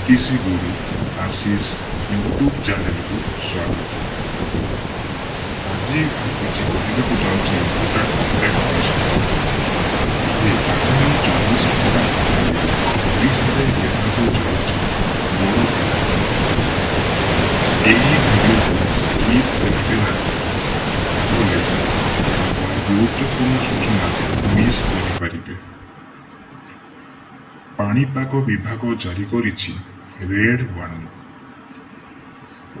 ଜ୍ୟୋତିଷୀ ଗୁରୁ Ashish YouTube ଚ୍ୟାନେଲକୁ ସ୍ୱାଗତ। ଆଜି କିଛି କହିବାକୁ ଯାଉଛି ଇମ୍ପୋର୍ଟାଣ୍ଟ ଅପଡେଟ୍ ବିଷୟରେ। ଆଗାମୀ 24 ଘଣ୍ଟା ଓଡ଼ିଶାରେ ହେବାକୁ ଯାଉଛି ବଡ଼ ଘଟଣା। ଏହି ଭିଡ଼ିଓକୁ ସ୍କିପ୍ କରିବେ ନାହିଁ, ନହେଲେ ଗୁରୁତ୍ୱପୂର୍ଣ୍ଣ ସୂଚନା ମିସ୍ କରିପାରିବେ। ପାଣିପାଗ ବିଭାଗ ଜାରି କରିଛି ରେଡ୍ ୱାର୍ଣ୍ଣିଂ।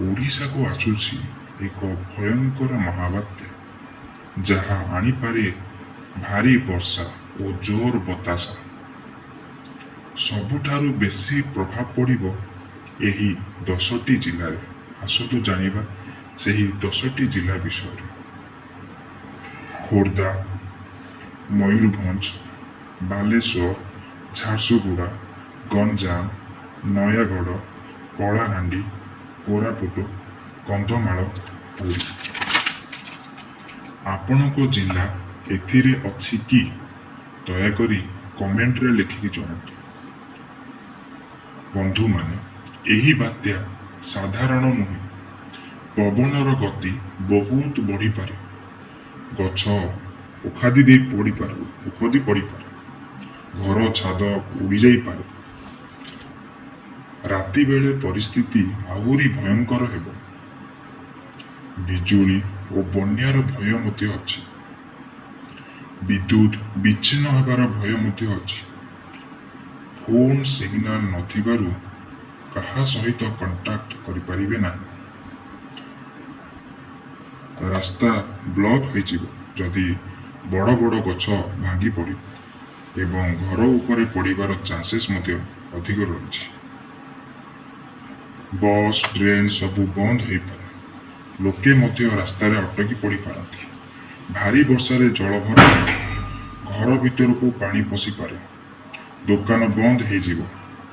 ଓଡ଼ିଶାକୁ ଆସୁଛି ଏକ ଭୟଙ୍କର ମହାବାତ୍ୟା, ଯାହା ଆଣିପାରେ ଭାରୀ ବର୍ଷା ଓ ଜୋର ବତାସ। ସବୁଠାରୁ ବେଶୀ ପ୍ରଭାବ ପଡ଼ିବ ଏହି 10ଟି ଜିଲ୍ଲାରେ। ଆସନ୍ତୁ ଜାଣିବା ସେହି 10ଟି ଜିଲ୍ଲା ବିଷୟରେ। ଖୋର୍ଦ୍ଧା, ମୟୂରଭଞ୍ଜ, ବାଲେଶ୍ୱର, ଝାରସୁଗୁଡ଼ା, ଗଞ୍ଜାମ, ନୟାଗଡ଼, କଳାହାଣ୍ଡି, କୋରାପୁଟ, କନ୍ଧମାଳ, ପୁରୀ। ଆପଣଙ୍କ ଜିଲ୍ଲା ଏଥିରେ ଅଛି କି? ଦୟାକରି କମେଣ୍ଟରେ ଲେଖିକି ଜଣାନ୍ତୁ। ବନ୍ଧୁମାନେ, ଏହି ବାତ୍ୟା ସାଧାରଣ ନୁହେଁ। ପବନର ଗତି ବହୁତ ବଢ଼ିପାରେ। ଗଛ ଉଖାଦି ପଡ଼ିପାରେ। ଘର ଛାଦ ଉଡ଼ିଯାଇପାରେ। ରାତି ବେଳେ ପରିସ୍ଥିତି ଆହୁରି ଭୟଙ୍କର ହେବ। ବିଜୁଳି ଓ ବନ୍ୟାର ଭୟ ମଧ୍ୟ ଅଛି। ବିଦ୍ୟୁତ୍ ବିଚ୍ଛିନ୍ନ ହେବାର ଭୟ ମଧ୍ୟ ଅଛି। ଫୋନ୍ ସିଗ୍ନାଲ ନଥିବାରୁ କାହା ସହିତ କଣ୍ଟାକ୍ଟ କରିପାରିବେ ନାହିଁ। ରାସ୍ତା ବ୍ଲକ୍ ହୋଇଯିବ ଯଦି ବଡ଼ ବଡ଼ ଗଛ ଭାଙ୍ଗି ପଡ଼ିବ ଏବଂ ଘର ଉପରେ ପଡ଼ିବାର ଚାନ୍ସେସ୍ ମଧ୍ୟ ଅଧିକ ରହିଛି। ବସ୍, ଟ୍ରେନ୍ ସବୁ ବନ୍ଦ ହୋଇପାରେ। ଲୋକେ ମଧ୍ୟ ରାସ୍ତାରେ ଅଟକି ପଡ଼ିପାରନ୍ତି। ଭାରୀ ବର୍ଷାରେ ଜଳଭରା ଘର ଭିତରକୁ ପାଣି ପଶିପାରେ। ଦୋକାନ ବନ୍ଦ ହୋଇଯିବ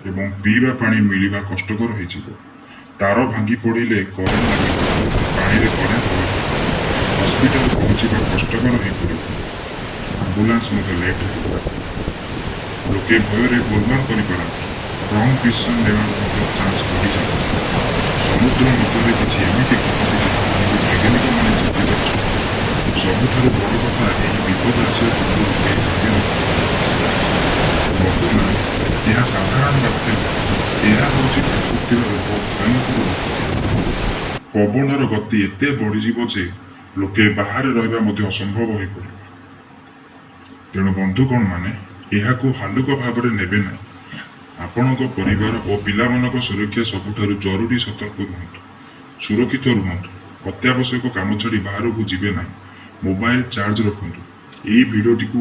ଏବଂ ପିଇବା ପାଣି ମିଳିବା କଷ୍ଟକର ହୋଇଯିବ। ତାର ଭାଙ୍ଗି ପଡ଼ିଲେ କରେଣ୍ଟ ଲାଗିବ। ପାଣିରେ କରେଣ୍ଟ ରହିବ। ହସ୍ପିଟାଲ ପହଞ୍ଚିବା କଷ୍ଟକର ହୋଇପଡ଼ିବ। ଆମ୍ବୁଲାନ୍ସ ମଧ୍ୟ ଲେଟ୍ ହେବ। ଲୋକେ ଭୟରେ ଗୋଳମାଳ କରିପାରନ୍ତି। ରଙ୍ଗ ଡିସିସନ୍ ନେବାର ମଧ୍ୟ ଚାନ୍ସ ବଢ଼ିଯାଏ। ସମୁଦ୍ର ଭିତରେ କିଛି ଏମିତି ଘଟୁଛି ଯାହାକୁ ବୈଜ୍ଞାନିକମାନେ ଚିନ୍ତିତ ଅଛନ୍ତି। ସବୁଠାରୁ ବଡ଼ କଥା, ଏହି ବିପଦ ଆସିବା ପୂର୍ବରୁ କେହି ଭାବିନଥିଲେ। ବନ୍ଧୁମାନେ, ଏହା ସାଧାରଣ ବାତ୍ୟା ନୁହେଁ। ଏହା ହେଉଛି ପ୍ରକୃତିର ଏକ ଭୟଙ୍କର ରୂପ। ପବନର ଗତି ଏତେ ବଢ଼ିଯିବ ଯେ ଲୋକେ ବାହାରେ ରହିବା ମଧ୍ୟ ଅସମ୍ଭବ ହୋଇପଡ଼ିବ। ତେଣୁ ବନ୍ଧୁଗଣମାନେ, ଏହାକୁ ହାଲୁକା ଭାବରେ ନେବେ ନାହିଁ। ଆପଣଙ୍କ ପରିବାର ଓ ପିଲାମାନଙ୍କ ସୁରକ୍ଷା ସବୁଠାରୁ ଜରୁରୀ। ସତର୍କ ରୁହନ୍ତୁ, ସୁରକ୍ଷିତ ରୁହନ୍ତୁ। ଅତ୍ୟାବଶ୍ୟକ କାମ ଛାଡ଼ି ବାହାରକୁ ଯିବେ ନାହିଁ। ମୋବାଇଲ ଚାର୍ଜ ରଖନ୍ତୁ। ଏହି ଭିଡ଼ିଓଟିକୁ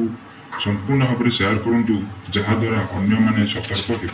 ସମ୍ପୂର୍ଣ୍ଣ ଭାବରେ ସେୟାର କରନ୍ତୁ, ଯାହାଦ୍ୱାରା ଅନ୍ୟମାନେ ସତର୍କ ହେବେ।